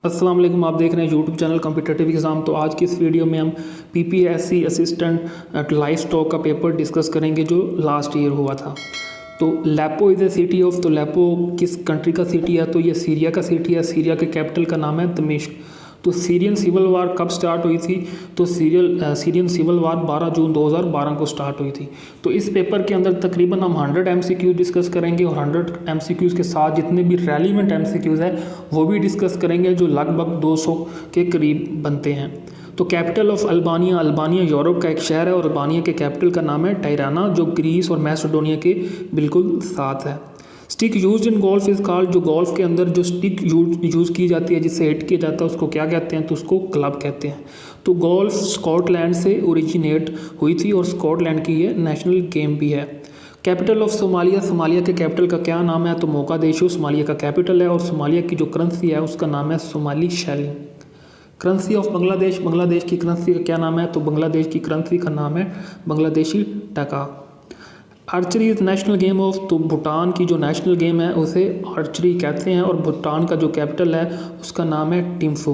अस्सलाम वालेकुम, आप देख रहे हैं यूट्यूब चैनल कॉम्पिटिटिव एग्ज़ाम। तो आज की इस वीडियो में हम पीपीएससी असिस्टेंट लाइफ स्टॉक का पेपर डिस्कस करेंगे जो लास्ट ईयर हुआ था। तो लेपो इज़ ए सिटी ऑफ, तो लेपो किस कंट्री का सिटी है? तो ये सीरिया का सिटी है। सीरिया के कैपिटल का नाम है दमिश्क। तो सीरियन सिविल वार कब स्टार्ट हुई थी? तो सीरियन सिविल वार 12 जून 2012 को स्टार्ट हुई थी। तो इस पेपर के अंदर तकरीबन हम 100 MCQ डिस्कस करेंगे और 100 MCQs के साथ जितने भी रेलिवेंट MCQs हैं वो भी डिस्कस करेंगे जो लगभग 200 के करीब बनते हैं। तो capital of Albania, Albania Europe का एक शहर है और अल्बानिया के कैपिटल का नाम है टायराना, जो ग्रीस और मैसेडोनिया के बिल्कुल साथ है। Stick use in golf is called, जो गोल्फ के अंदर जो स्टिक यूज़ की जाती है जिससे हिट किया जाता है उसको क्या कहते हैं? तो उसको क्लब कहते हैं। तो गोल्फ स्कॉटलैंड से ओरिजिनेट हुई थी और स्कॉटलैंड की ये नेशनल गेम भी है। कैपिटल ऑफ सोमालिया, सोमालिया के कैपिटल का क्या नाम है? तो मोगादिशु सोमालिया का कैपिटल है और सोमालिया की जो करेंसी है उसका नाम है Somali shilling. Currency of Bangladesh, Bangladesh की करेंसी का क्या नाम है? तो बांग्लादेश की करेंसी का नाम है बांग्लादेशी टका। Archery is national game of, तो भूटान की जो नेशनल गेम है उसे आर्चरी कहते हैं और भूटान का जो कैपिटल है उसका नाम है Thimphu.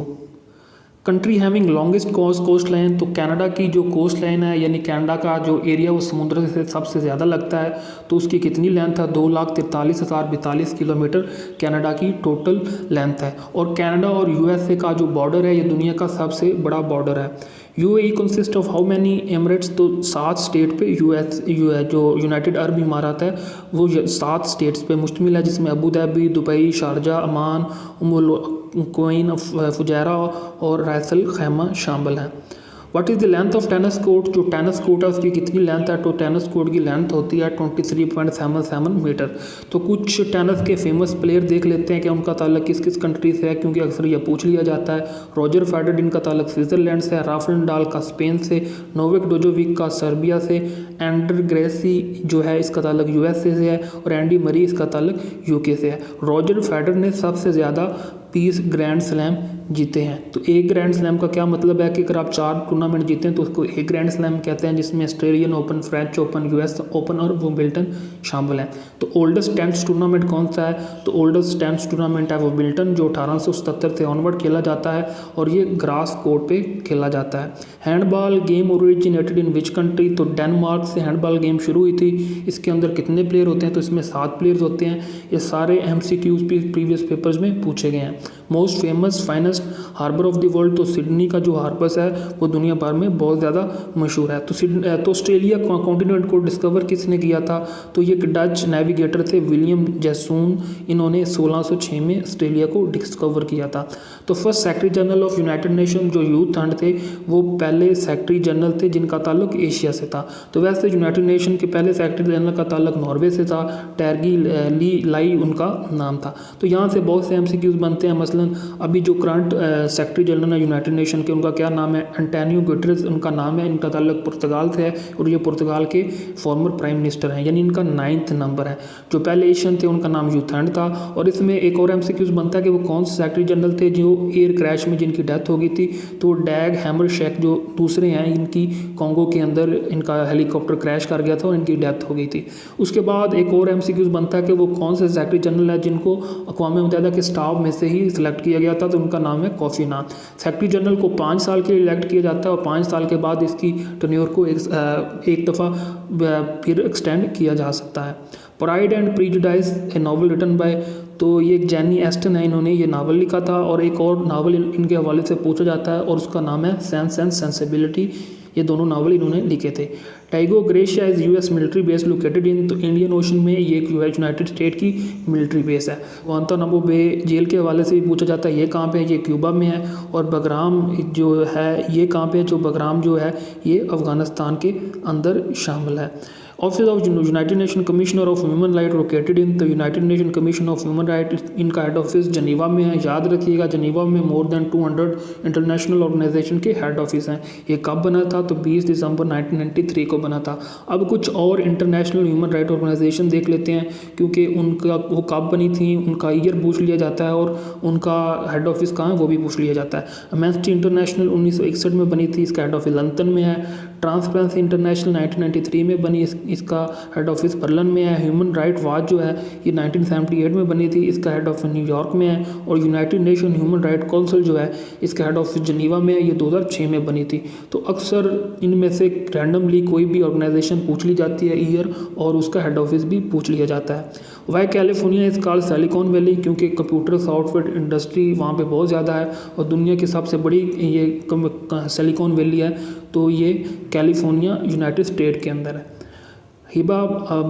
Country having longest coast line, तो कनाडा की जो कोस्ट लाइन है यानी कनाडा का जो एरिया वो समुद्र से सबसे ज़्यादा लगता है, तो उसकी कितनी लेंथ है? 2,43,042 किलोमीटर कनाडा की टोटल लेंथ है। और कनाडा और यूएसए का जो बॉर्डर है ये दुनिया का सबसे बड़ा बॉर्डर है। UAE consist of how many Emirates, तो 7 स्टेट पे जो यूनाइटेड अरब इमारात है वो 7 स्टेट्स पे मुश्तमिल है, जिसमें अबू धाबी, दुबई, शारजा, अमान, उम्मुल क्वीन, फुजैरा और राइसल खैमा शामिल हैं। What is the length of tennis court, जो टेनिस कोर्ट है उसकी कितनी लेंथ है? तो टेनिस कोर्ट की लेंथ होती है 23.77 मीटर। तो कुछ टेनिस के फेमस प्लेयर देख लेते हैं कि उनका ताल्लुक किस किस कंट्री से है, क्योंकि अक्सर यह पूछ लिया जाता है। रॉजर फेडरर इनका ताल्लुक स्विट्ज़रलैंड से है, राफेल नडाल का स्पेन से, नोवाक जोकोविच का सर्बिया से, एंडर ग्रेसी जो है इसका ताल्लुक यूएसए से है और एंडी मरी इसका ताल्लुक यूके से है। रॉजर फेडरर ने सबसे ज़्यादा 20 ग्रैंड स्लैम जीते हैं। तो एक ग्रैंड स्लैम का क्या मतलब है कि अगर आप 4 टूर्नामेंट जीते हैं तो उसको एक ग्रैंड स्लैम कहते हैं, जिसमें Australian open, French open, US open और विंबलडन शामिल हैं। तो ओल्डेस्ट टेनिस टूर्नामेंट कौन सा है? तो ओल्डेस्ट टेनिस टूर्नामेंट है विंबलडन, जो 1877 से ऑनवर्ड खेला जाता है और ये ग्रास कोर्ट पे खेला जाता है। Handball game originated in which country, तो डेनमार्क से हैंडबॉल गेम शुरू हुई थी। इसके अंदर कितने प्लेयर होते हैं? तो इसमें 7 प्लेयर्स होते हैं। ये सारे MCQs भी प्रीवियस पेपर्स में पूछे गए हैं। Most famous finest harbour of the world, तो सिडनी का जो हार्बर है वो दुनिया भर में बहुत ज़्यादा मशहूर है। तो ऑस्ट्रेलिया कॉन्टिनेंट को डिस्कवर किसने किया था? तो ये डच नेविगेटर थे विलियम जैसून, इन्होंने 1606 में ऑस्ट्रेलिया को डिस्कवर किया था। तो first secretary general of United nation जो यूथ फंड थे वो पहले सेक्रेटरी जनरल थे जिनका ताल्लुक एशिया से था। तो वैसे यूनाइटेड नेशन के पहले सेक्रेटरी जनरल का ताल्लुक नॉर्वे से था, टर्गी ली लाई उनका नाम था। तो यहाँ से बहुत से MCQs बनते हैं। मसलन अभी जो करंट सेक्रेटरी जनरल है यूनाइटेड नेशन के उनका क्या नाम है? एंटोनियो गुटेरेस उनका नाम है। इनका ताल्लुक पुर्तगाल से है और ये पुर्तगाल के फॉर्मर प्राइम मिनिस्टर हैं, यानी इनका 9th नंबर है। जो पहले एशियन थे उनका नाम यूथैंड था। और इसमें एक और MCQs बनता है कि वो कौन से सेक्रेटरी जनरल थे जो एयर क्रैश में जिनकी डेथ हो गई थी? तो डैग हैमरशेक जो दूसरे हैं, इनकी कॉन्गो के अंदर इनका हेलीकॉप्टर क्रैश कर गया था और इनकी डेथ हो गई थी। उसके बाद एक और MCQs बनता है कि वो कौन से सेक्रेटरी जनरल है जिनको अक़वाम मुत्तहिदा के स्टाफ में से ही सिलेक्ट किया गया था, तो उनका नाम है कोफी अन्नान। सेक्रेटरी जनरल को 5 साल के लिए इलेक्ट किया जाता है और 5 साल के बाद इसकी टर्न्योर को एक दफ़ा फिर एक्सटेंड किया जा सकता है। Pride and prejudice a novel written by, तो ये जेनी एस्टन है, इन्होंने ये नावल लिखा था। और एक और नावल इनके हवाले से पूछा जाता है और उसका नाम है सेंस एंड सेंसिबिलिटी। ये दोनों नावल इन्होंने लिखे थे। Diego Garcia is US military base located in, तो इंडियन ओशन में ये एक यूनाइटेड स्टेट की मिलिट्री बेस है। ग्वांतानामो बे जेल के हवाले से भी पूछा जाता है, ये कहाँ पे है? ये क्यूबा में है। और बगराम जो है ये कहाँ पे है? जो बगराम जो है ये अफ़गानिस्तान के अंदर शामिल है। Office of United Nation commissioner of human right located in, तो United Nation commission of human right इनका हेड ऑफिस जनीवा में है। याद रखिएगा जनीवा में मोर देन 200 इंटरनेशनल ऑर्गेनाइजेशन के हेड ऑफिस हैं। ये कब बना था? तो 20 दिसंबर 1993 को बना था। अब कुछ और इंटरनेशनल ह्यूमन राइट ऑर्गेनाइजेशन देख लेते हैं, क्योंकि उनका वो कब बनी थी उनका ईयर पूछ लिया जाता है और उनका हेड ऑफिस कहाँ है वो भी पूछ लिया जाता है। एमनेस्टी इंटरनेशनल 1961 में बनी थी, इसका हेड ऑफिस लंदन में है। ट्रांसपेरेंसी इंटरनेशनल 1993 में बनी, इसका हेड ऑफिस बर्लिन में है। ह्यूमन राइट वॉच जो है ये 1978 में बनी थी, इसका हेड ऑफिस न्यूयॉर्क में है। और United nation human right council जो है इसका हेड ऑफिस जनीवा में है, ये 2006 में बनी थी। तो अक्सर इनमें से रैंडमली कोई भी ऑर्गेनाइजेशन पूछ ली जाती है ईयर, और उसका हेड ऑफिस भी पूछ लिया जाता है। Why California is called Silicon Valley, क्योंकि कंप्यूटर सॉफ्टवेयर इंडस्ट्री वहाँ पे बहुत ज़्यादा है और दुनिया की सबसे बड़ी ये सिलिकॉन वैली है, तो ये कैलिफोर्निया यूनाइटेड स्टेट के अंदर है। Habib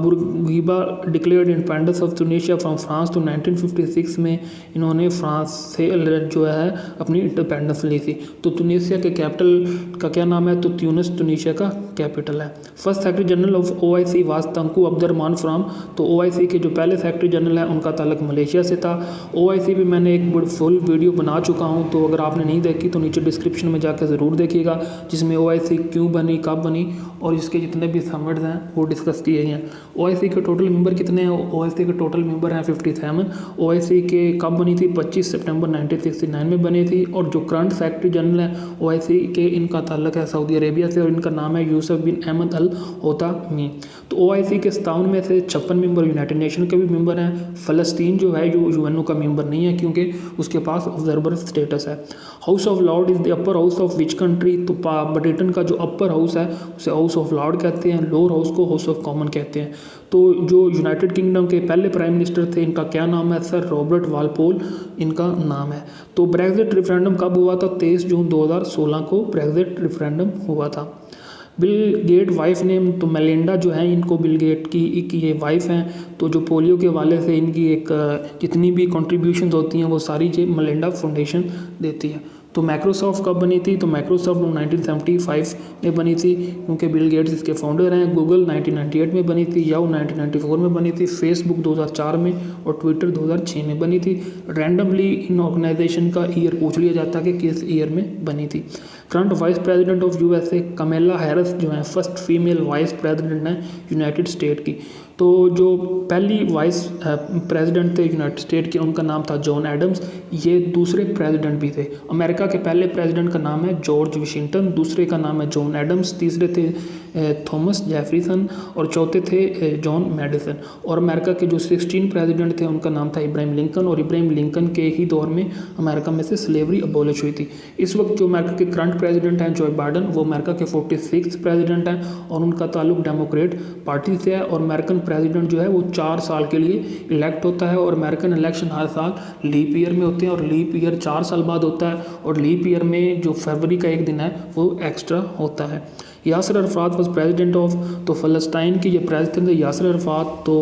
Bourguiba declared independence of Tunisia from France तो 1956 में इन्होंने फ्रांस से जो है अपनी इंडिपेंडेंस ली थी। तो ट्यूनीशिया के कैपिटल का क्या नाम है, तो ट्यूनिस ट्यूनीशिया का कैपिटल है। First secretary general of OIC was Tunku Abdul Rahman from, तो OIC के जो पहले सेक्रेटरी जनरल है उनका ताल्लुक मलेशिया से था। OIC भी मैंने एक फुल वीडियो बना चुका हूँ, तो अगर आपने नहीं देखी तो नीचे डिस्क्रिप्शन में जाकर ज़रूर देखिएगा, जिसमें OIC क्यों बनी, कब बनी और इसके जितने भी समिट्स हैं वो डिस्कस किए हैं। OIC के टोटल मेंबर कितने हैं, OIC के टोटल मेंबर हैं 57। OIC के कब बनी थी, 25 सितंबर 1969 में बनी थी। और जो करंट सेक्रेटरी जनरल है OIC के, इनका ताल्लुक है सऊदी अरेबिया से और इनका नाम है यूसुफ बिन अहमद अल होतामी। तो OIC के 57 में से 56 मेंबर यूनाइटेड नेशन के भी मेंबर हैं। फ़लस्तीन जो है जो UNO का मेंबर नहीं है, क्योंकि उसके पास ऑब्जर्वर स्टेटस है। House of Lord is the upper house of which country, तो ब्रिटेन का जो अपर हाउस है उसे हाउस ऑफ लॉर्ड कहते हैं, लोअर हाउस को हाउस ऑफ कॉमन कहते हैं। तो जो यूनाइटेड किंगडम के पहले प्राइम मिनिस्टर थे, इनका क्या नाम है, सर रॉबर्ट वालपोल इनका नाम है। तो ब्रेक्जिट रेफरेंडम कब हुआ था, 23 जून 2016 को ब्रेक्जिट रेफरेंडम हुआ था। बिल गेट वाइफ नेम, तो मेलिंडा जो है इनको बिल गेट की ये वाइफ हैं। तो जो पोलियो के हवाले से इनकी एक जितनी भी कंट्रीब्यूशंस होती हैं वो सारी ये मेलिंडा फाउंडेशन देती है। तो माइक्रोसॉफ्ट कब बनी थी, तो माइक्रोसॉफ्ट 1975 में बनी थी, क्योंकि बिल गेट्स इसके फाउंडर हैं। गूगल 1998 में बनी थी, याहू 1994 में बनी थी, फेसबुक 2004 में और ट्विटर 2006 में बनी थी। रैंडमली इन ऑर्गेनाइजेशन का ईयर पूछ लिया जाता है कि किस ईयर में बनी थी। Current vice president of USA Kamela Harris जो है फर्स्ट फीमेल वाइस प्रेसिडेंट हैं यूनाइटेड स्टेट की। तो जो पहली वाइस प्रेसिडेंट थे यूनाइटेड स्टेट के, उनका नाम था जॉन एडम्स। ये दूसरे प्रेसिडेंट भी थे। अमेरिका के पहले प्रेसिडेंट का नाम है जॉर्ज वाशिंगटन, दूसरे का नाम है जॉन एडम्स, तीसरे थे थॉमस जेफरसन और चौथे थे जॉन मैडिसन। और अमेरिका के जो 16 प्रेसिडेंट थे उनका नाम था इब्राहिम लिंकन, और इब्राहिम लिंकन के ही दौर में अमेरिका में से स्लेवरी अबॉलिश हुई थी। इस वक्त जो अमेरिका के करंट प्रेसिडेंट हैं जो बाइडेन, वो अमेरिका के 46 प्रेसिडेंट हैं और उनका ताल्लुक डेमोक्रेट पार्टी से है। और अमेरिकन प्रेसिडेंट जो है वो 4 साल के लिए इलेक्ट होता है और अमेरिकन इलेक्शन हर साल लीप ईयर में होते हैं और लीप ईयर 4 साल बाद होता है। और लीप ईयर में जो फरवरी का एक दिन है वो एक्स्ट्रा होता है। Yasir Arfat was president of, तो फ़लस्तीन के ये प्रेसिडेंट थे यासिर अरफात। तो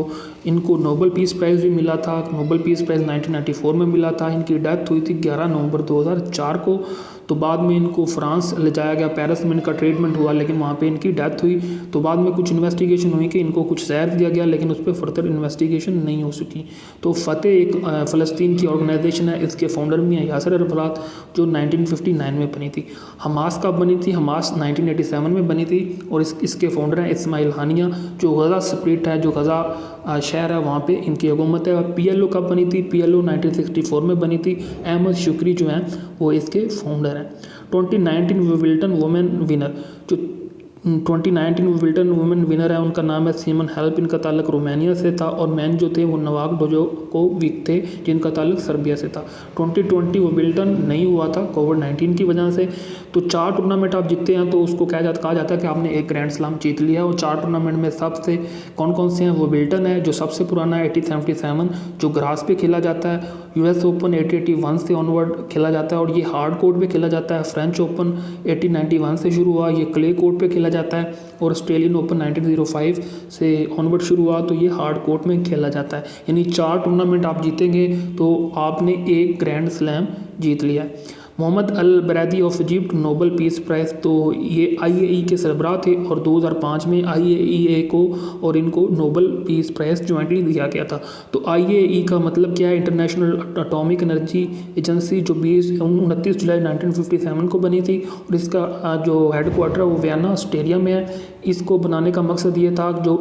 इनको नोबल पीस प्राइज़ भी मिला था, नोबल पीस प्राइज़ 1994 में मिला था। इनकी डेथ हुई थी 11 नवंबर 2004 को। तो बाद में इनको फ्रांस ले जाया गया, पेरिस में इनका ट्रीटमेंट हुआ, लेकिन वहाँ पे इनकी डेथ हुई। तो बाद में कुछ इन्वेस्टिगेशन हुई कि इनको कुछ जहर दिया गया, लेकिन उस पर फर्दर इन्वेस्टिगेशन नहीं हो सकी। तो फ़तेह एक फ़लस्तीन की ऑर्गेनाइजेशन है, इसके फाउंडर भी हैं यासिर अरफात, जो 1959 में बनी थी। हमास कब बनी थी, हमास 1987 में बनी थी और इसके फाउंडर हैं इस्माइल हानिया, जो गज़ा स्प्लिट है, जो गज़ा शहर है वहाँ पे इनकी हुकूमत है। PLO कब बनी थी, PLO 1964 में बनी थी। अहमद शुक्री जो हैं वो इसके फाउंडर हैं। 2019 विल्टन वुमेन विनर, जो 2019 विल्टन वुमेन विनर है उनका नाम है सीमन हेल्प, इनका ताल्लुक रोमानिया से था। और मैन जो थे वो नवाक डोजोकोविक थे, जिनका ताल्लुक सर्बिया से था। 2020 वो विल्टन नहीं हुआ था कोविड-19 की वजह से। तो 4 टूर्नामेंट आप जीतते हैं तो उसको कहा जाता है कि आपने एक ग्रैंड स्लैम जीत लिया। और 4 टूर्नामेंट में सबसे कौन कौन से हैं, वो विल्टन है जो सबसे पुराना है 1877, जो ग्रास पे खेला जाता है। US ओपन 1881 से ऑनवर्ड खेला जाता है और ये हार्ड कोर्ट पे खेला जाता है। फ्रेंच ओपन 1891 से शुरू हुआ, ये क्ले कोर्ट पे खेला जाता है। और ऑस्ट्रेलियन ओपन 1905 से ऑनवर्ड शुरू हुआ, तो ये हार्ड कोर्ट में खेला जाता है। यानी 4 टूर्नामेंट आप जीतेंगे तो आपने एक ग्रैंड स्लैम जीत लिया है। Mohamed ElBaradei of Egypt Nobel peace prize, तो ये IAEA के सरबराह थे और 2005 में IAEA को और इनको नोबल पीस प्राइज़ ज्वाइंटली दिया गया था। तो IAEA का मतलब क्या है, इंटरनेशनल एटॉमिक एनर्जी एजेंसी, जो 29 जुलाई 1957 को बनी थी। और इसका जो हेडक्वार्टर है वो वियना ऑस्ट्रेलिया में है। इसको बनाने का मकसद ये था जो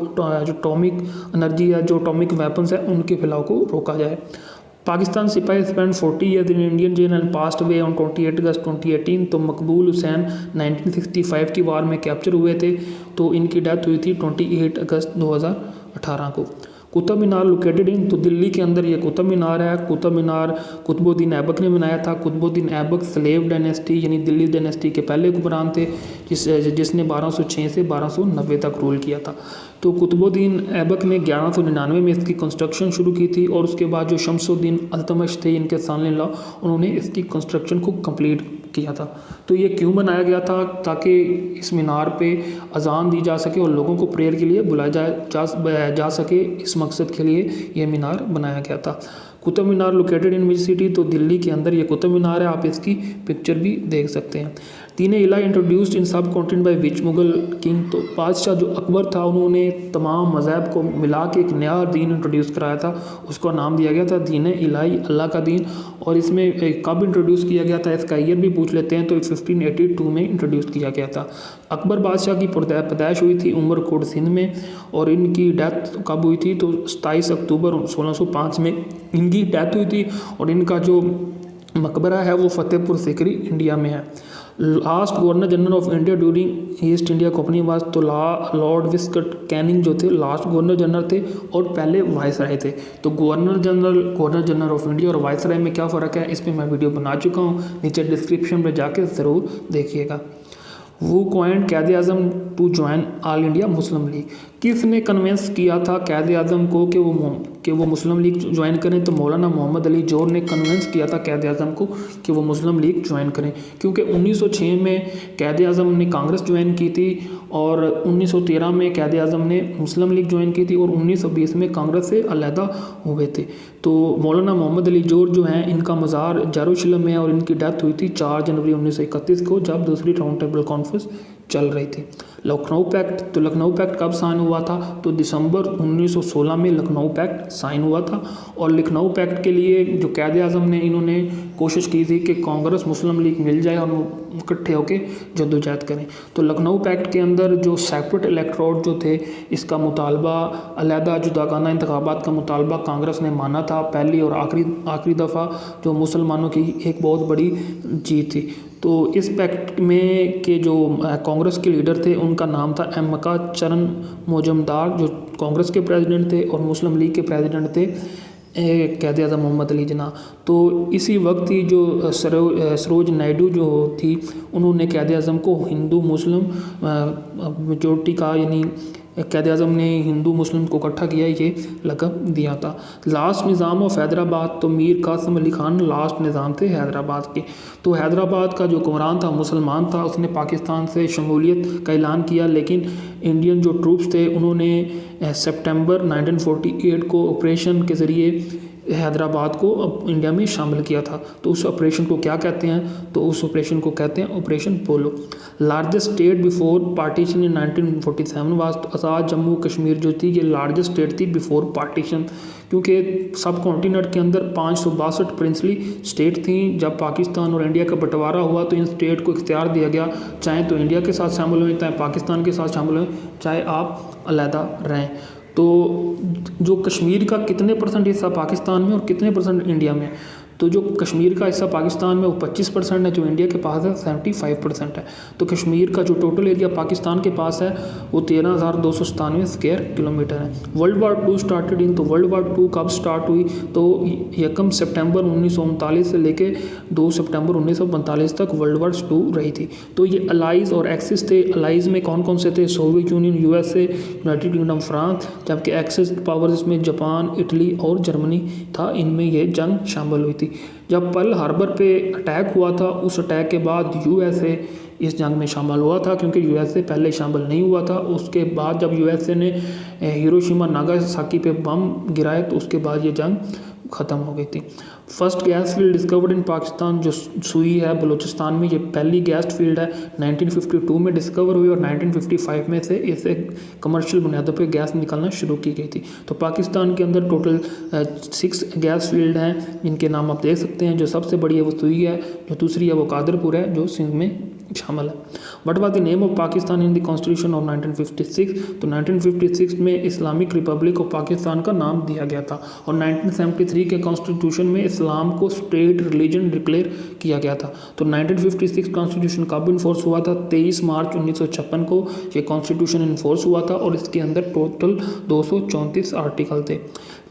एटॉमिक एनर्जी है, जो एटॉमिक वेपन्स है, उनके फैलाव को रोका जाए। Pakistan sipahi spend 40 years in Indian jail and passed away on 28 August 2018। तो मकबूल हुसैन 1965 की वार में कैप्चर हुए थे, तो इनकी डेथ हुई थी 28 अगस्त 2018 को। कुतुब मीनार लोकेटेड इन, तो दिल्ली के अंदर ये कुतुब मीनार है। कुतुब मीनार कुतुबुद्दीन ऐबक ने बनाया था। कुतुबुद्दीन ऐबक स्लेव डायनेस्टी यानी दिल्ली डायनेस्टी के पहले हुक्मरान थे, जिसने 1206 से 1290 तक रूल किया था। तो कुतुबुद्दीन ऐबक ने 1199 में इसकी कंस्ट्रक्शन शुरू की थी, और उसके बाद जो शमसुद्दीन अल्तमश थे इनके सन-इन-लॉ, उन्होंने इसकी कंस्ट्रक्शन को कंप्लीट किया था। तो ये क्यों बनाया गया था? ताकि इस मीनार पे अजान दी जा सके और लोगों को प्रेयर के लिए बुलाया जा सके, इस मकसद के लिए ये मीनार बनाया गया था। Qutub Minar located in which city, तो दिल्ली के अंदर ये कुतुब मीनार है, आप इसकी पिक्चर भी देख सकते हैं। दीन-ए-इलाही इंट्रोड्यूस्ड इन सब continent by which Mughal king, तो बादशाह जो अकबर था उन्होंने तमाम मज़हब को मिला के एक नया दीन इंट्रोड्यूस कराया था, उसका नाम दिया गया था दीन-ए-इलाही, अल्लाह का दीन। और इसमें कब इंट्रोड्यूस किया गया था इसका ईयर भी पूछ लेते हैं, तो 1582 में इंट्रोड्यूस किया गया था। अकबर बादशाह की पैदाइश हुई थी उमरकोट सिंध में, और इनकी डेथ कब हुई थी? तो 27 अक्टूबर 1605 में इनकी डेथ हुई थी, और इनका जो मकबरा है वो फतेहपुर सीकरी इंडिया में है। Last governor general of India during east India company was, तो लॉर्ड विस्कट कैनिंग जो थे लास्ट गवर्नर जनरल थे और पहले वाइसराय थे। तो गवर्नर जनरल ऑफ इंडिया और वाइसराय में क्या फ़र्क है, इस पर मैं वीडियो बना चुका हूँ, नीचे डिस्क्रिप्शन में जाके ज़रूर देखिएगा। वो क्वाइंट कैद आज़म टू ज्वाइन ऑल इंडिया मुस्लिम लीग, किसने कन्वेंस किया था कैद आज़म को कि वो मुस्लिम लीग ज्वाइन करें? तो मौलाना मोहम्मद अली जोहर ने कन्वेंस किया था कैद आज़म को कि वो मुस्लिम लीग ज्वाइन करें, क्योंकि 1906 में कैद आज़म ने कांग्रेस ज्वाइन की थी, और 1913 में कैद आज़म ने मुस्लिम लीग ज्वाइन की थी, और 1920 में कांग्रेस से अलहदा हुए थे। तो मौलाना मोहम्मद अली जोहर जो हैं, इनका मज़ार जेरूशलम में है, और इनकी डेथ हुई थी 4 जनवरी 1931 को, जब दूसरी राउंड टेबल कॉन्फ्रेंस चल रही थी। लखनऊ पैक्ट, तो लखनऊ पैक्ट कब साइन हुआ था? तो दिसंबर 1916 में लखनऊ पैक्ट साइन हुआ था। और लखनऊ पैक्ट के लिए जो कैद आज़म ने इन्होंने कोशिश की थी कि कांग्रेस मुस्लिम लीग मिल जाए और इकट्ठे होकर जद्दोजहद करें। तो लखनऊ पैक्ट के अंदर जो सेपरेट इलेक्टोरेट जो थे, इसका मुतालबा अलहदा जुदागाना इंतखाबात का मुतालबा कांग्रेस ने माना था। पहली और आखिरी दफ़ा जो मुसलमानों की एक बहुत बड़ी जीत थी। तो इस पैक्ट में के जो कांग्रेस के लीडर थे उनका नाम था एमका चरण मोजमदार, जो कांग्रेस के प्रेसिडेंट थे, और मुस्लिम लीग के प्रेसिडेंट थे कैद आज़म मोहम्मद अली जिन्ना। तो इसी वक्त ही जो सरोज नायडू जो थी, उन्होंने कैद आज़म को हिंदू मुस्लिम मेजोरिटी का, यानी कैद आज़म ने हिंदू मुस्लिम को इकट्ठा किया, ये लक़ब दिया था। लास्ट निज़ाम ऑफ हैदराबाद, तो मीर कासिम अली खान लास्ट निज़ाम थे हैदराबाद के। तो हैदराबाद का जो हुक्मरान था मुसलमान था, उसने पाकिस्तान से शमूलियत का ऐलान किया, लेकिन इंडियन जो ट्रूप्स थे उन्होंने सितंबर 1948 को ऑपरेशन के ज़रिए हैदराबाद को अब इंडिया में शामिल किया था। तो उस ऑपरेशन को क्या कहते हैं? तो उस ऑपरेशन को कहते हैं operation polo. Largest state before partition in 1947 was, तो आज़ाद जम्मू कश्मीर जो थी ये लार्जेस्ट स्टेट थी बिफोर पार्टीशन, क्योंकि सब कॉन्टिनेंट के अंदर 562 प्रिंसली स्टेट थी। जब पाकिस्तान और इंडिया का बंटवारा हुआ तो इन स्टेट को इख्तियार दिया गया, चाहे तो इंडिया के साथ शामिल हुए, चाहे पाकिस्तान के साथ शामिल हुए, चाहे आप अलहदा रहें। तो जो कश्मीर का कितने % हिस्सा पाकिस्तान में और कितने % इंडिया में? तो जो कश्मीर का हिस्सा पाकिस्तान में वो 25% है, जो इंडिया के पास है 75% है। तो कश्मीर का जो टोटल एरिया पाकिस्तान के पास है वो 13,297 स्क्वायर किलोमीटर है। वर्ल्ड वार 2 स्टार्टेड इन, तो वर्ल्ड वार 2 कब स्टार्ट हुई? तो 1 सितंबर 1939 से लेके 2 सितंबर 1945 तक वर्ल्ड वार 2 रही थी। तो ये अलाइज और एक्सिस थे। अलाइज में कौन कौन से थे? Soviet union, USA, United kingdom, France, जबकि एक्सिस पावर्स में जापान, इटली और जर्मनी था। इनमें ये जंग शामिल हुई थी। जब पर्ल हार्बर पे अटैक हुआ था, उस अटैक के बाद USA इस जंग में शामिल हुआ था, क्योंकि USA पहले शामिल नहीं हुआ था। उसके बाद जब USA ने हिरोशिमा नागासाकी पे बम गिराए तो उसके बाद ये जंग ख़त्म हो गई थी। First gas field discovered in Pakistan, जो सुई है बलूचिस्तान में, ये पहली गैस फील्ड है। 1952 में डिस्कवर हुई और 1955 में से इसे कमर्शियल बुनियादों पे गैस निकलना शुरू की गई थी। तो पाकिस्तान के अंदर टोटल 6 गैस फील्ड हैं, जिनके नाम आप देख सकते हैं। जो सबसे बड़ी है वो सुई है, जो दूसरी है वो कादरपुर है, जो सिंध में शामिल है। What was the name of Pakistan in the constitution of 1956? तो 1956 में इस्लामिक रिपब्लिक ऑफ पाकिस्तान का नाम दिया गया था और 1973 के कॉन्स्टिट्यूशन में इस्लाम को स्टेट रिलीजन डिक्लेयर किया गया था। तो 1956 कॉन्स्टिट्यूशन कब इन्फोर्स हुआ था? 23 मार्च 1956 को ये कॉन्स्टिट्यूशन इन्फोर्स हुआ था और इसके अंदर टोटल 234 आर्टिकल थे।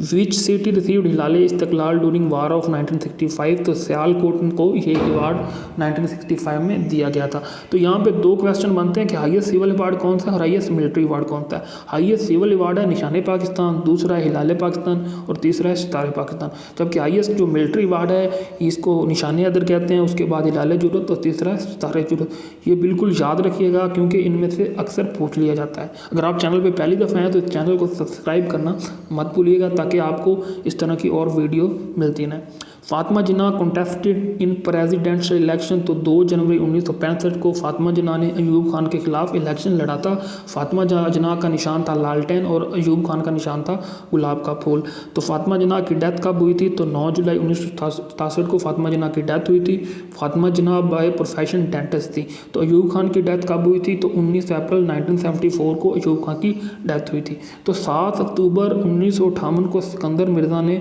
Which city received Hilal Istiklal during war of 1965? तो सियालकोट को ये अवार्ड 1965 में दिया गया था। तो यहाँ पे दो क्वेश्चन बनते हैं कि हाईएस्ट सिविल अवार्ड कौन सा है और हाईएस्ट मिलिट्री अवार्ड कौन सा है। हाईएस्ट सिविल अवार्ड है निशान पाकिस्तान, दूसरा है हिलाल पाकिस्तान और तीसरा है सितारे पाकिस्तान। जबकि हाईएस्ट जो मिलिट्री अवार्ड है इसको निशान हैदर कहते हैं, उसके बाद हिलाल जुर्रत और तीसरा है सितारे जुर्रत। ये बिल्कुल याद रखिएगा क्योंकि इनमें से अक्सर पूछ लिया जाता है। अगर आप चैनल पर पहली दफ़ा हैं तो चैनल को सब्सक्राइब करना मत भूलिएगा ताकि आपको इस तरह की और वीडियो मिलती रहें। फातिमा जिन्ना कंटेस्टेड इन प्रेसिडेंशियल इलेक्शन? तो 2 जनवरी 1965 को फातिमा जिन्ना ने अयूब खान के खिलाफ इलेक्शन लड़ा था। फातिमा जिन्ना का निशान था लालटेन और अयूब खान का निशान था गुलाब का फूल। तो फातिमा जिन्ना की डेथ कब हुई थी? तो 9 जुलाई 1967 को फातिमा जिन्ना की डेथ हुई थी। फातिमा जिन्ना बाय प्रोफेशन डेंटिस्ट थी। तो अयूब खान की डेथ कब हुई थी? तो 19 अप्रैल 1974 को अयूब खान की डेथ हुई थी। तो 7 अक्टूबर 1958 को सिकंदर मिर्ज़ा ने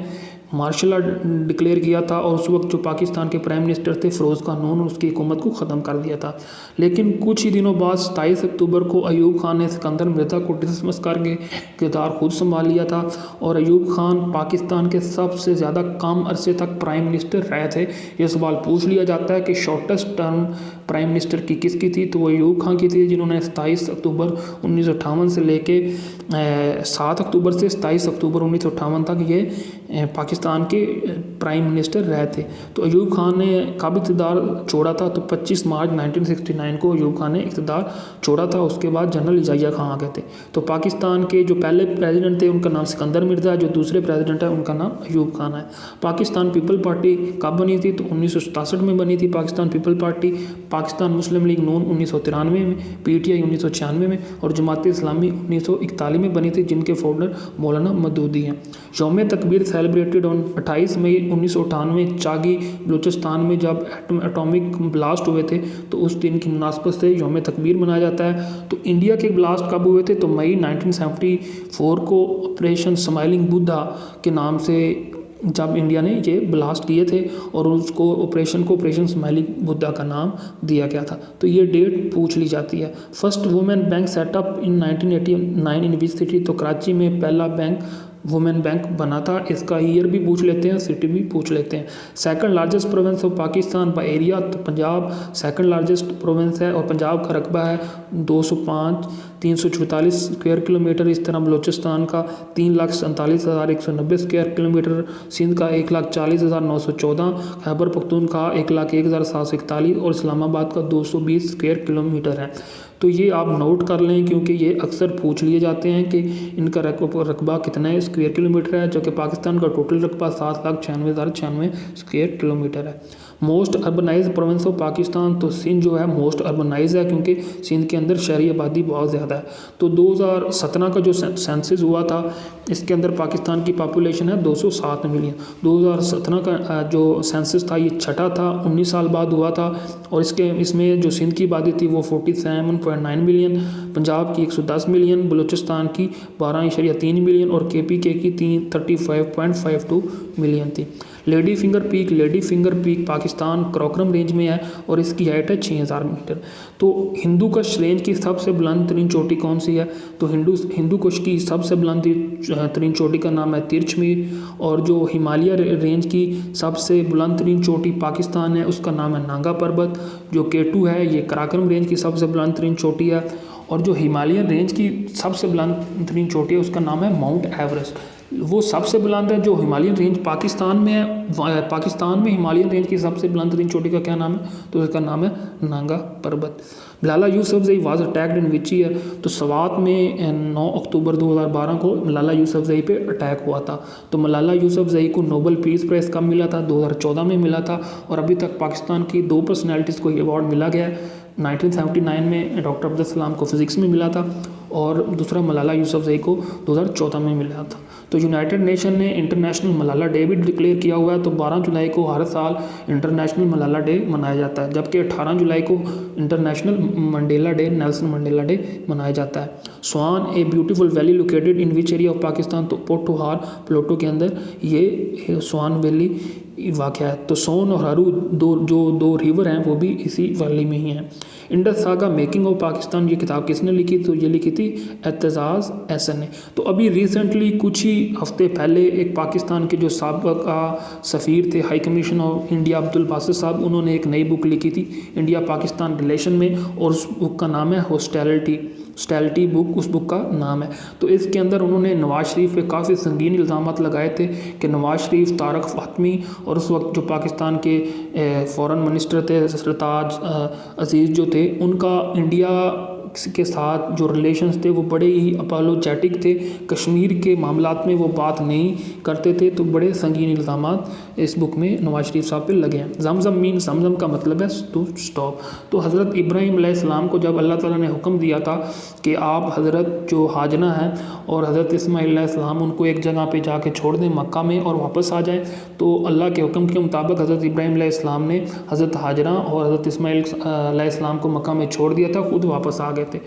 मार्शल लॉ डिक्लेयर किया था और उस वक्त जो पाकिस्तान के प्राइम मिनिस्टर थे फ़िरोज़ खान ने उसकी हुकूमत को ख़त्म कर दिया था। लेकिन कुछ ही दिनों बाद 27 अक्टूबर को अयूब खान ने सिकंदर मिर्ज़ा को डिसमिस करके किरदार खुद संभाल लिया था और अयूब खान पाकिस्तान के सबसे ज़्यादा कम अरसे तक प्राइम मिनिस्टर रहे थे। ये सवाल पूछ लिया जाता है कि शॉर्टेस्ट टर्म प्राइम मिनिस्टर की किसकी थी? तो वो अयूब खान की थी जिन्होंने 27 अक्टूबर 1958 से लेके 7 अक्टूबर से 27 अक्टूबर 1958 तक ये पाकिस्तान के प्राइम मिनिस्टर रहे थे। तो अयूब खान ने कब इक़्तिदार छोड़ा था? तो 25 मार्च 1969 को अयूब खान ने इक़्तिदार छोड़ा था। उसके बाद जनरल इजाज़ा खान आ गए थे। तो पाकिस्तान के जो पहले प्रेसिडेंट थे उनका नाम सिकंदर मिर्ज़ा है, जो दूसरे प्रेसिडेंट है उनका नाम अयूब खान है। पाकिस्तान पीपल पार्टी कब बनी थी? तो 1967 में बनी थी पाकिस्तान पीपल पार्टी। पाकिस्तान मुस्लिम लीग नून 1993 में, PTI 1996 में और जमात इस्लामी 1941 में बनी थी जिनके फाउंडर मौलाना मदूदी हैं। यौम तकबीर सेलिब्रेटेड ऑन 28 मई 1998 चागी बलूचिस्तान में जब एटॉमिक ब्लास्ट हुए थे तो उस दिन की मुनासबत से यौम तकबीर मनाया जाता है। तो इंडिया के ब्लास्ट कब हुए थे? तो मई 1974 को ऑपरेशन स्माइलिंग बुद्धा के नाम से जब इंडिया ने ये ब्लास्ट किए थे और उसको ऑपरेशन स्माइलिंग बुद्धा का नाम दिया गया था। तो ये डेट पूछ ली जाती है। First women bank setup in 1989 in which city? तो कराची में पहला बैंक वुमेन बैंक बना था। इसका ईयर भी पूछ लेते हैं, सिटी भी पूछ लेते हैं। Second largest province of Pakistan by area? तो पंजाब सेकंड लार्जेस्ट प्रोविंस है और पंजाब का रकबा है 205 344 स्क्वायर किलोमीटर। इस तरह बलूचिस्तान का 3,47,190 स्क्वायर किलोमीटर, सिंध का 1,40,914, खैबर पख्तूनख्वा 1,01,741 और इस्लामाबाद का 220 स्क्वायर किलोमीटर है। तो ये आप नोट कर लें क्योंकि ये अक्सर पूछ लिए जाते हैं कि इनका रकबा कितना स्क्वायर किलोमीटर है, जो कि पाकिस्तान का टोटल रकबा 7,96,096 स्क्वायर किलोमीटर है। Most urbanise province of Pakistan? तो सिंध जो है मोस्ट अर्बनाइज है क्योंकि सिंध के अंदर शहरी आबादी बहुत ज़्यादा है। तो 2017 का जो सेंसस हुआ था इसके अंदर पाकिस्तान की पॉपुलेशन है 207 मिलियन। 2017 का जो सेंसस था ये छठा था, 19 साल बाद हुआ था और इसमें जो सिंध की आबादी थी वो 47.9 मिलियन, पंजाब की 110 मिलियन, बलूचिस्तान की 12.3 मिलियन और KPK की 35.52 मिलियन थी। Lady finger peak Pakistan Karakoram range में है और इसकी हाइट है 6000 मीटर। तो हिंदू कुश रेंज की सबसे बुलंद तरीन चोटी कौन सी है? तो हिंदू कुश की सबसे बुलंद तरीन चोटी का नाम है तिरछमीर और जो हिमालय रेंज की सबसे बुलंद तरीन चोटी पाकिस्तान है उसका नाम है नांगा पर्वत। जो K2 है ये कराकोरम रेंज की सबसे बुलंद तरीन चोटी है और जो हिमालयन रेंज की सबसे बुलंद तरीन चोटी है उसका नाम है माउंट एवरेस्ट। वो सबसे बुलंद है जो हिमालयन रेंज पाकिस्तान में है। पाकिस्तान में हिमालयन रेंज की सबसे बुलंद तरीन चोटी का क्या नाम है? तो उसका नाम है नांगा पर्वत। Malala Yousafzai was attacked in which year? तो स्वात में 9 अक्टूबर 2012 को मलाला यूसुफजई पे अटैक हुआ था। तो मलाला यूसुफजई को नोबल पीस प्राइज़ कब मिला था? 2014 में मिला था और अभी तक पाकिस्तान की 2 पर्सनैलिटीज़ को ये अवार्ड मिला गया है। 1979 में डॉक्टर अब्दुल सलाम को फिज़िक्स में मिला था और दूसरा मलाला यूसुफजई को 2014 में मिला था। तो यूनाइटेड नेशन ने इंटरनेशनल मलाला डे भी डिक्लेयर किया हुआ है। तो 12 जुलाई को हर साल इंटरनेशनल मलाला डे मनाया जाता है, जबकि 18 जुलाई को international Mandela day, Nelson Mandela day मनाया जाता है। Swat a beautiful valley located in which area of Pakistan, तो पोटोहार प्लोटो के अंदर ये स्वान वैली वाक़या है। तो सोन और हारू दो रिवर हैं, वो भी इसी वैली में ही हैं। Indus saga making of Pakistan, ये किताब किसने लिखी? तो ये लिखी थी एतजाज़ एहसन ने। तो अभी रिसेंटली कुछ ही हफ्ते पहले एक पाकिस्तान के जो साबिक़ा सफ़ीर थे, high commission of India Abdul Basit साहब, उन्होंने एक नई बुक लिखी थी इंडिया पाकिस्तान रिलेशन में, और उस बुक का नाम है हॉस्टैलिटी बुक, उस बुक का नाम है। तो इसके अंदर उन्होंने नवाज शरीफ पे काफ़ी संगीन इल्ज़ामात लगाए थे कि नवाज शरीफ, तारक फातमी और उस वक्त जो पाकिस्तान के फ़ॉरेन मिनिस्टर थे सरताज अजीज़ जो थे, उनका इंडिया के साथ जो रिलेशंस थे वो बड़े ही अपोलोजेटिक थे। कश्मीर के मामलात में वो बात नहीं करते थे। तो बड़े संगीन इल्ज़ामात इस बुक में नवाज शरीफ साहब पे लगे हैं। ज़मज़म मीन, ज़मज़म का मतलब है टू स्टॉप। तो हज़रत इब्राहीम अलैहिस्सलाम को जब अल्लाह ताला ने हुक्म दिया था कि आप हज़रत जो हाजना है और हज़रत इस्माईल अलैहिस्सलाम उनको एक जगह पे जाके छोड़ दें मक्का में और वापस आ जाएं, तो अल्लाह के हुक्म के मुताबिक हज़रत इब्राहीम अलैहिस्सलाम ने हज़रत हाजरा और हज़रत इस्माईल अलैहिस्सलाम को मक्का में छोड़ दिया था, खुद वापस आ गए थे।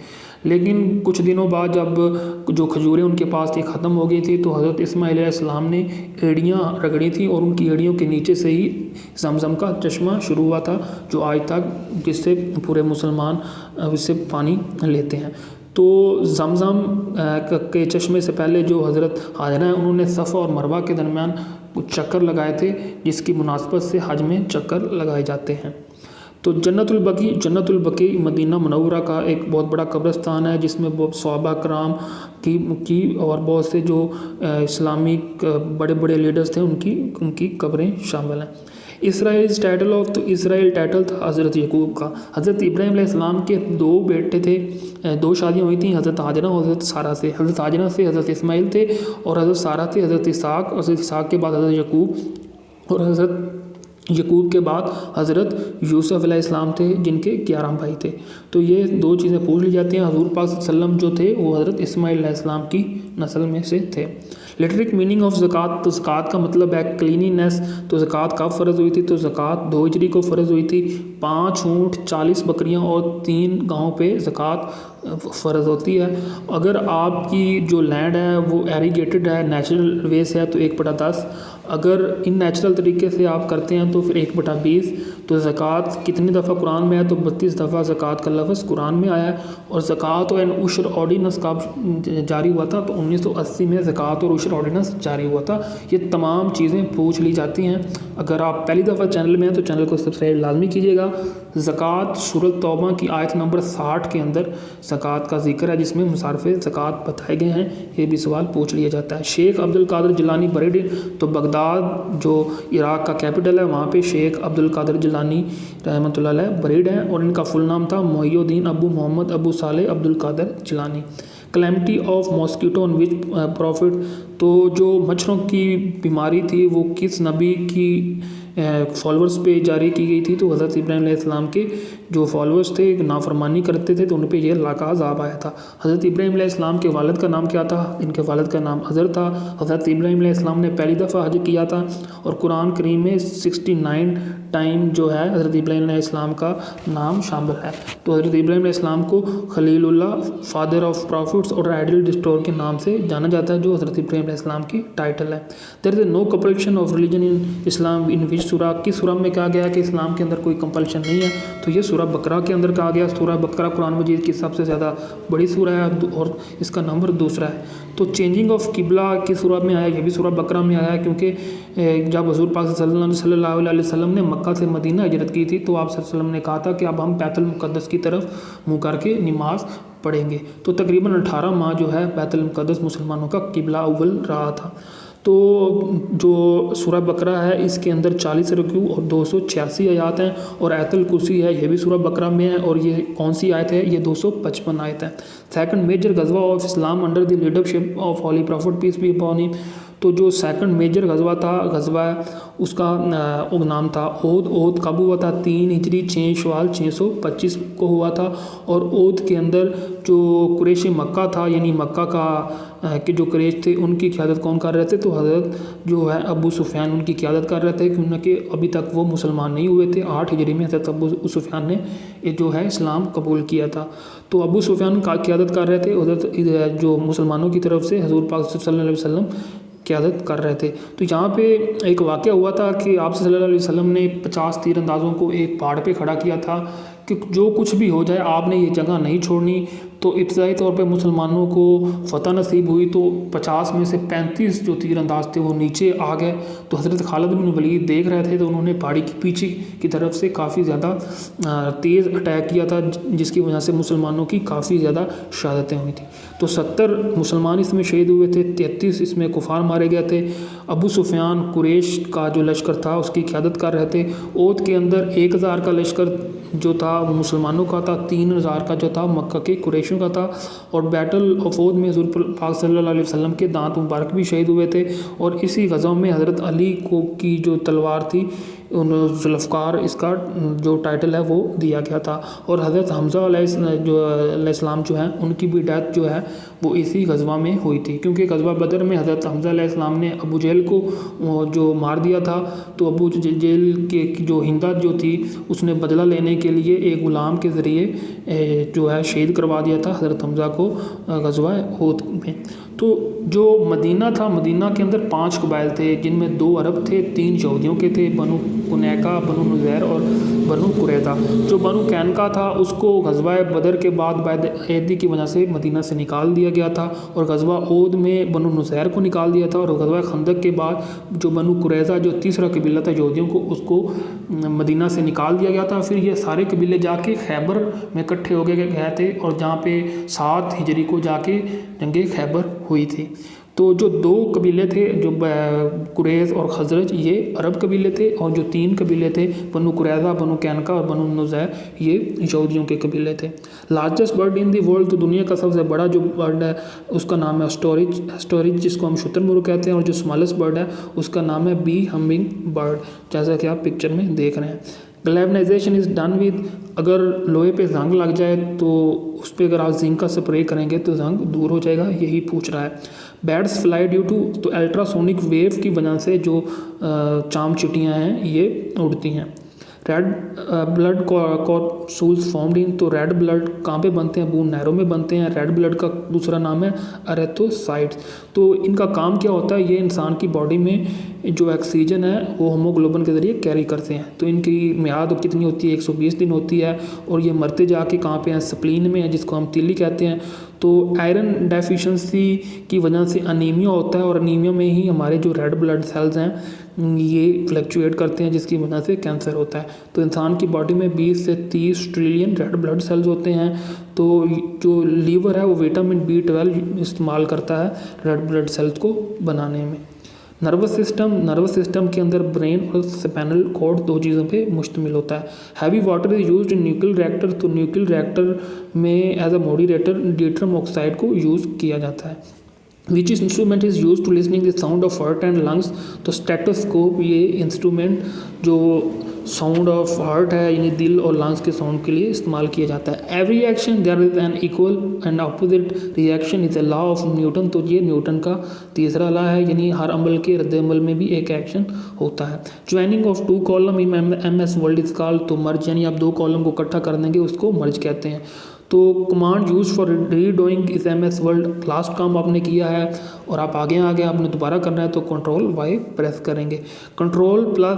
लेकिन कुछ दिनों बाद जब जो खजूरें उनके पास थी ख़त्म हो गई थी, तो हज़रत इस्माईल अलैहिस्सलाम ने एड़ियाँ रगड़ी थी और उनकी एड़ियों के नीचे से ही ज़मज़म का चश्मा शुरू हुआ था, जो आज तक जिससे पूरे मुसलमान इससे पानी लेते हैं। तो ज़मज़म के चश्मे से पहले जो हज़रत हाजरा हैं, उन्होंने सफ़ा और मरवा के दरमियान कुछ चक्कर लगाए थे, जिसकी मुनासबत से हज में चक्कर लगाए जाते हैं। तो जन्नतुल बकी मदीना मुनव्वरा का एक बहुत बड़ा कब्रिस्तान है, जिसमें बहुत सहाबा कराम की और बहुत से जो इस्लामिक बड़े बड़े लीडर्स थे उनकी कब्रें शामिल हैं। इसराइल टाइटल ऑफ, तो इसराइल टाइटल था हज़रत यकूब का। हज़रत इब्राहीम अलैहिस्सलाम के 2 बेटे थे, 2 शादियाँ हुई थी, हज़रत हाजरा और हज़रत सारा से। हज़रत हाजरा से हज़रत इस्माइल थे और हज़रत सारा थे हज़रत इसहाक, और हज़रत इसहाक के बाद हज़रत यकूब, और हज़रत यकूब के बाद हज़रत यूसुफ अलैहिस्सलाम थे, जिनके 11 भाई थे। तो ये 2 चीज़ें पूछ ली जाती हैं। हज़ूर पाक सल्लल्लाहु अलैहि वसल्लम जो थे वो हज़रत इस्माइल अलैहिस्सलाम की नस्ल में से थे। लिटरिक मीनिंग ऑफ ज़कात, तो ज़कात का मतलब है क्लीनिनेस। तो ज़कात कब फ़र्ज़ हुई थी? तो ज़कात 2 हिजरी को फ़र्ज़ हुई थी। 5 ऊँट, 40 बकरियाँ और 3 गाँव पे ज़कात फ़र्ज़ होती है। अगर आपकी जो लैंड है वो एरीगेटेड है, नेचुरल वे से है, तो 1/10। अगर इन नेचुरल तरीके से आप करते हैं तो फिर 1/20। तो ज़कात कितनी दफ़ा कुरान में है? तो 32 दफ़ा ज़कात का लफ्ज़ कुरान में आया है। और ज़कात और उशर ऑर्डिनेंस कब जारी हुआ था? तो 1980 में ज़कात और उशर ऑर्डिनेंस जारी हुआ था। ये तमाम चीज़ें पूछ ली जाती हैं। अगर आप पहली दफ़ा चैनल में हैं तो चैनल को सब्सक्राइब लाजमी कीजिएगा। ज़कात सूरत तौबा की आयत नंबर 60 के अंदर ज़कात का जिक्र है, जिसमें मुसारफ़े ज़कात बताए गए हैं। ये भी सवाल पूछ लिया जाता है। शेख अब्दुल कादिर जिलानी बरीड, तो बगदाद जो इराक़ का कैपिटल है, वहाँ पे शेख अब्दुल कादिर जिलानी रहमतुल्लाह अलैह बरीड हैं, और इनका फुल नाम था Mohiuddin Abu Mohammad Abu Saleh Abdul Qadir Jilani. Calamity of mosquito on which prophet, तो जो मच्छरों की बीमारी थी वो किस नबी की फॉलोअर्स पे जारी की गई थी? तो हज़रत इब्राहीम अलैहिस्सलाम के जो फॉलोअर्स थे, नाफरमानी करते थे, तो उन पे ये अल्लाह का अज़ाब आया था। हज़रत इब्राहीम अलैहिस्सलाम के वालिद का नाम क्या था? इनके वालिद का नाम अज़र था। हज़रत इब्राहीम अलैहिस्सलाम ने पहली दफ़ा हज किया था, और कुरान करीम में 69 टाइम जो है हज़रत इब्राहीम अलैहिस्सलाम का नाम शामिल है। तो हज़रत इब्राहीम अलैहिस्सलाम को खलीलुल्लाह, फादर ऑफ प्रॉफिट्स और आइडल डिस्ट्रॉयर के नाम से जाना जाता है, जो हज़रत इब्राहीम अलैहिस्सलाम की टाइटल है। There is no compulsion of religion in Islam in which सूरा, किस सूरा में कहा गया कि इस्लाम के अंदर कोई कंपल्शन नहीं है? तो ये सूरा बकरा के अंदर कहा गया। सूरा बकरा कुरान मजीद की सबसे ज़्यादा बड़ी सूरा है और इसका नंबर 2 है। तो चेंजिंग ऑफ किबला किस सूरा में आया? ये भी सूरा बकरा में आया है, क्योंकि जब हज़ूर पाक सल्लल्लाहु अलैहि वसल्लम ने मक्का से मदीना हिजरत की थी, तो आप सल्लल्लाहु अलैहि वसल्लम ने कहा था कि अब हम बैतुल मुक़द्दस की तरफ मुँह करके नमाज़ पढ़ेंगे। तो तकरीबन 18 माह जो है बैतुल मुक़द्दस मुसलमानों का किबला अव्वल रहा था। तो जो सूरह बकरा है इसके अंदर 40 रुकू और 286 आयत हैं, और आयतुल कुर्सी है ये भी सूरह बकरा में है, और ये कौन सी आयत है? ये 255 आयत है। सेकंड मेजर गज़वा of Islam under the leadership of holy prophet peace be upon him, तो जो सेकंड मेजर गजवा था, गजवा उसका नाम था ओद। ओद कब हुआ था? 3 हिजरी 6 शवाल 625 को हुआ था। और ओद के अंदर जो कुरैश मक्का था, यानी मक्का का के जो कुरैश थे, उनकी क़यादत कौन कर रहे थे? तो हज़रत जो है अबू सुफियान उनकी क़यादत कर रहे थे, क्योंकि अभी तक वो मुसलमान नहीं हुए थे। 8 हिजरी में हज़रत अबू सुफियान ने ये जो है इस्लाम कबूल किया था। तो अबू सुफियान का क़यादत कर रहे थे उधर जो मुसलमानों की तरफ से हज़ूर पाक सल्लल्लाहु अलैहि वसल्लम क़यादत कर रहे थे। तो यहाँ पे एक वाक़या हुआ था कि आप सल्लल्लाहु अलैहि वसल्लम ने 50 तीरंदाज़ों को एक पहाड़ पे खड़ा किया था कि जो कुछ भी हो जाए आपने ये जगह नहीं छोड़नी। तो इब्तदाई तौर पे मुसलमानों को फ़तह नसीब हुई, तो 50 में से 35 जो तीरंदाज थे वो नीचे आ गए। तो हज़रत खालिद बिन वलीद देख रहे थे, तो उन्होंने पहाड़ी की पीछे की तरफ से काफ़ी ज़्यादा तेज़ अटैक किया था, जिसकी वजह से मुसलमानों की काफ़ी ज़्यादा शहादतें हुई थी। तो 70 मुसलमान इसमें शहीद हुए थे, 33 इसमें कुफार मारे गए थे। अबू सुफियान कुरैश का जो लश्कर था उसकी क़यादत कर रहे थे। ओद के अंदर 1000 का लश्कर जो था मुसलमानों का था, 3000 का जो था मक्का के कुरैशियों का था। और बैटल ऑफ ओद में हज़ूर पाक सल्लल्लाहु अलैहि वसल्लम के दांत मुबारक भी शहीद हुए थे। और इसी गज़वा में हज़रत अली को की जो तलवार थी, जुल्फ़कार, इसका जो टाइटल है वो दिया गया था। और हज़रत हमज़ा अलैहिस्सलाम जो है उनकी भी डेथ जो है वो इसी गज़वा में हुई थी, क्योंकि गज़वा बदर में हज़रत हमज़ा अलैहिस्सलाम ने अबू जहल को जो मार दिया था। तो अबू जहल के जो हिंदा जो थी उसने बदला लेने के लिए एक ग़ुलाम के ज़रिए जो है शहीद करवा दिया था हज़रत हमज़ा को गज़वा ओद में। तो जो मदीना था, मदीना के अंदर 5 कबाइल थे, जिनमें 2 अरब थे, 3 यहूदियों के थे, बनु कुनैका, बनु नुज़ैर और बनु कुरैज़ा। जो बनु कैनका था उसको गज़वा बदर के बाद बैदि की वजह से मदीना से निकाल दिया गया था। और गज़वा ओद में बनु नुज़ैर को निकाल दिया था। और गज़वा खंदक के बाद जो बनु कुरैज़ा जो तीसरा कबीला था यहूदियों को, उसको मदीना से निकाल दिया गया था। फिर ये सारे कबीले जाके खैबर में इकट्ठे हो गए थे, और जहाँ पे 7 हिजरी को जाके जंगे खैबर हुई थी। तो जो 2 कबीले थे, जो कुरैश और खजरज, ये अरब कबीले थे। और जो 3 कबीले थे, बनु कुरैज़ा, बनु कैनका और बनु नुज़ैर, ये यहूदियों के कबीले थे। Largest bird in the world, तो दुनिया का सबसे बड़ा जो बर्ड है उसका नाम है स्टोरिज, जिसको हम शुतुरमुर्ग कहते हैं। और जो स्मॉलेस्ट बर्ड है उसका नाम है बी हमिंग बर्ड, जैसा कि आप पिक्चर में देख रहे हैं। ग्लैवनाइजेशन इज़ डन विद, अगर लोहे पे जंग लग जाए तो उस पर अगर आप जिंक का स्प्रे करेंगे तो जंग दूर हो जाएगा, यही पूछ रहा है। बर्ड्स फ्लाई ड्यू टू, तो अल्ट्रासोनिक वेव की वजह से जो चाम चिटियाँ हैं ये उड़ती हैं। रेड ब्लड कॉर्पसूल्स फॉर्म्ड इन, तो रेड ब्लड कहाँ पे बनते हैं? बोन नैरो में बनते हैं। रेड ब्लड का दूसरा नाम है एरेथ्रोसाइट्स। तो इनका काम क्या होता है? ये इंसान की बॉडी में जो ऑक्सीजन है वो हीमोग्लोबिन के ज़रिए कैरी करते हैं। तो इनकी मियाद कितनी होती है? 120 दिन होती है। और ये मरते जाके कहाँ पे हैं? स्प्लीन में है, जिसको हम तिल्ली कहते हैं। तो आयरन डेफिशिएंसी की वजह से अनीमिया होता है, और अनीमिया में ही हमारे जो रेड ब्लड सेल्स हैं ये फ्लक्चुएट करते हैं, जिसकी वजह से कैंसर होता है। तो इंसान की बॉडी में 20 से 30 ट्रिलियन रेड ब्लड सेल्स होते हैं। तो जो लीवर है वो विटामिन B12 इस्तेमाल करता है रेड ब्लड सेल्स को बनाने में। नर्वस सिस्टम के अंदर ब्रेन और स्पाइनल कॉर्ड 2 चीज़ों पे मुश्तमिल होता है। Heavy water is used in nuclear reactor, तो न्यूक्लियर रिएक्टर में as a moderator deuterium oxide को यूज़ किया जाता है। Which instrument is use to listening the sound of heart and lungs, तो स्टेटोस्कोप, ये इंस्ट्रूमेंट जो साउंड ऑफ हार्ट है यानी दिल और लंग्स के साउंड के लिए इस्तेमाल किया जाता है। Every action there is an equal and opposite reaction is a law of Newton, तो ये न्यूटन का तीसरा लॉ है, यानी हर अमल के रद्द अमल में भी एक एक्शन होता है। Joining of 2 column in MS word is called, तो मर्ज, यानी आप 2 कॉलम को इकट्ठा कर देंगे उसको मर्ज कहते हैं। तो कमांड यूज फॉर रीडोइंग इस MS वर्ड, लास्ट काम आपने किया है और आप आगे आपने दोबारा करना है तो Ctrl+Y प्रेस करेंगे। Ctrl+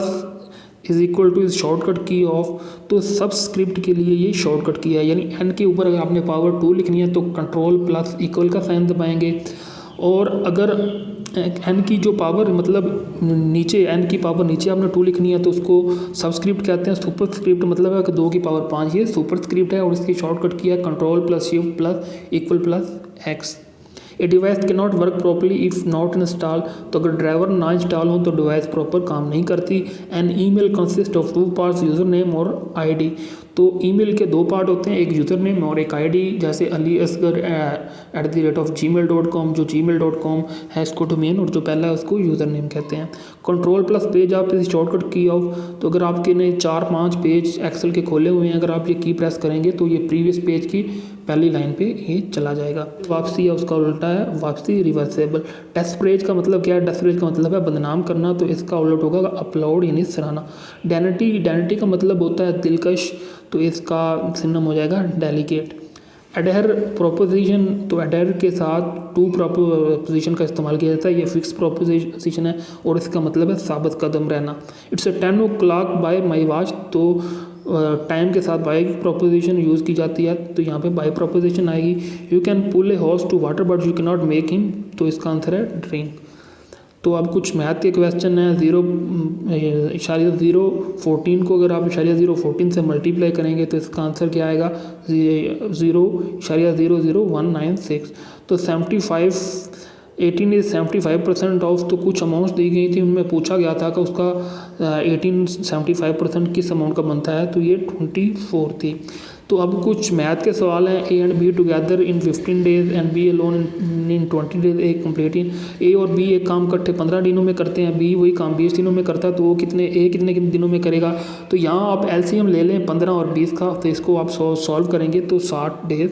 is equal two is shortcut की ऑफ, तो सबस्क्रिप्ट के लिए ये शॉर्टकट की है, यानी N के ऊपर अगर आपने पावर 2 लिखनी है तो Ctrl+ इक्वल का साइन दबाएंगे। और अगर N की जो पावर मतलब नीचे N की पावर नीचे आपने 2 लिखनी है तो उसको सबस्क्रिप्ट कहते हैं। सुपरस्क्रिप्ट मतलब है कि 2 की पावर 5, ये सुपरस्क्रिप्ट है और इसकी शॉर्टकट किया Ctrl+Shift+X। ए डिवाइस के not work properly if not install, तो अगर ड्राइवर ना इंस्टॉल हो तो डिवाइस प्रॉपर काम नहीं करती। An email consist of 2 parts, user name और ID। तो ईमेल के दो पार्ट होते हैं, एक यूज़र नेम और एक आईडी। जैसे aliasgar@gmail.com, जो gmail.com है इसको डोमेन, और जो पहला है उसको यूज़र नेम कहते हैं। कंट्रोल प्लस पेज आप इस शॉर्टकट की ऑफ, तो अगर आपके ने 4-5 पेज एक्सेल के खोले हुए हैं, अगर आप ये की प्रेस करेंगे तो ये प्रीवियस पेज की पहली लाइन पे ये चला जाएगा। वापसी है उसका उल्टा है वापसी रिवर्सेबल। डेस्परेज का मतलब क्या है? डेस्परेज का मतलब है बदनाम करना, तो इसका उल्ट होगा अपलोड यानी सराहना। डेनिटी का मतलब होता है दिलकश, तो इसका सिनोनिम हो जाएगा डेलिकेट। एडहेर प्रोपोजिशन, तो एडहेर के साथ टू प्रोपोजिशन का इस्तेमाल किया जाता है। ये फिक्स प्रोपोजिशन है और इसका मतलब है साबित कदम रहना। It's 10 o'clock bye my watch, तो टाइम के साथ बाय प्रोपोजिशन यूज़ की जाती है, तो यहाँ पे बाय प्रोपोजिशन आएगी। You can pull a horse to water but you can not make him, तो इसका आंसर है ड्रिंक। तो अब कुछ मैथ के क्वेश्चन है। 0.014 को अगर आप 0.014 से मल्टीप्लाई करेंगे तो इसका आंसर क्या आएगा? 0.00196। तो 75% ऑफ, तो कुछ अमाउंट्स दी गई थी, उनमें पूछा गया था कि उसका 75% किस अमाउंट का बनता है, तो ये 24 थी। तो अब कुछ मैथ के सवाल हैं। A and B together in 15 days and B alone in 20 days A complete in. A और बी एक काम इकट्ठे 15 दिनों में करते हैं, बी वही काम 20 दिनों में करता है, तो वो कितने दिनों में करेगा? तो यहाँ आप एलसीएम ले लें 15 और 20 का, तो इसको आप सॉल्व करेंगे तो 60 डेज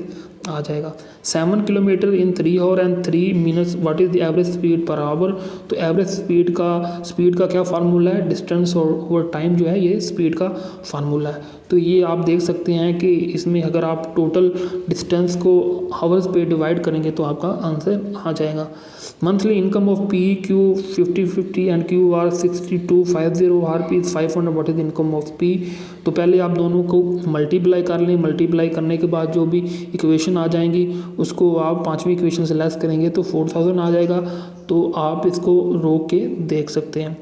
आ जाएगा। 7 kilometre in 3 hours and 3 minutes, what is the average speed per hour? तो एवरेज स्पीड का क्या फार्मूला है? डिस्टेंस और टाइम जो है ये स्पीड का फार्मूला है। तो ये आप देख सकते हैं कि इसमें अगर आप टोटल डिस्टेंस को हावर्स पे डिवाइड करेंगे तो आपका आंसर आ जाएगा। Monthly income of P Q 50-50 and Q R 6250, R P 500, what is income of P? तो पहले आप दोनों को मल्टीप्लाई कर लें। मल्टीप्लाई करने के बाद जो भी इक्वेशन आ जाएंगी उसको आप 5वीं इक्वेशन से लेस करेंगे तो 4000 आ जाएगा। तो आप इसको रोक के देख सकते हैं।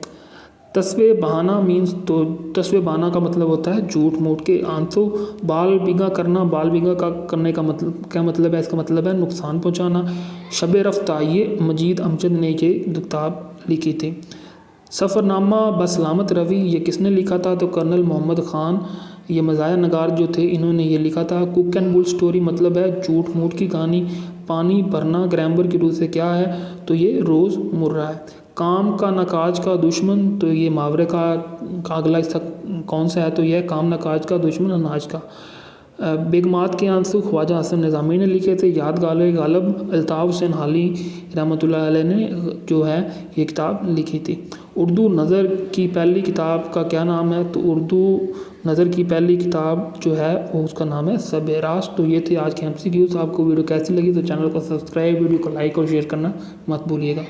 तस्वे बहाना मीन्स, तो तस्वे बहाना का मतलब होता है झूठ मूठ के आंसू। बाल बिगा करना, बाल बिगा का करने का मतलब क्या मतलब है? इसका मतलब है नुकसान पहुंचाना। शब रफ्ता, ये मजीद अमजद ने ये किताब लिखी थी। सफ़रनामा बसलामत रवि, ये किसने लिखा था? तो कर्नल मोहम्मद ख़ान, ये मज़ाया नगार जो थे इन्होंने ये लिखा था। कुक एंड बुल स्टोरी मतलब है झूठ मूठ की कहानी। पानी भरना ग्रामर की रूह से क्या है? तो ये रोज़मुर्रा है। काम का नकाज का दुश्मन, तो ये मुहावरे का अगला हिस्सा कौन सा है? तो यह काम नकाज का दुश्मन अनाज का। बेगमात के आंसू ख्वाजा हसन निज़ामी ने लिखे थे। याद गालिब अल्ताफ़ हुसैन हाली रहमतुल्लाह अलैह ने जो है ये किताब लिखी थी। उर्दू नज़र की पहली किताब का क्या नाम है? तो उर्दू नज़र की पहली किताब जो है वो उसका नाम है सबेरास। तो ये थे आज के MCQs। आपको वीडियो कैसी लगी तो चैनल को सब्सक्राइब, वीडियो को लाइक और शेयर करना मत भूलिएगा।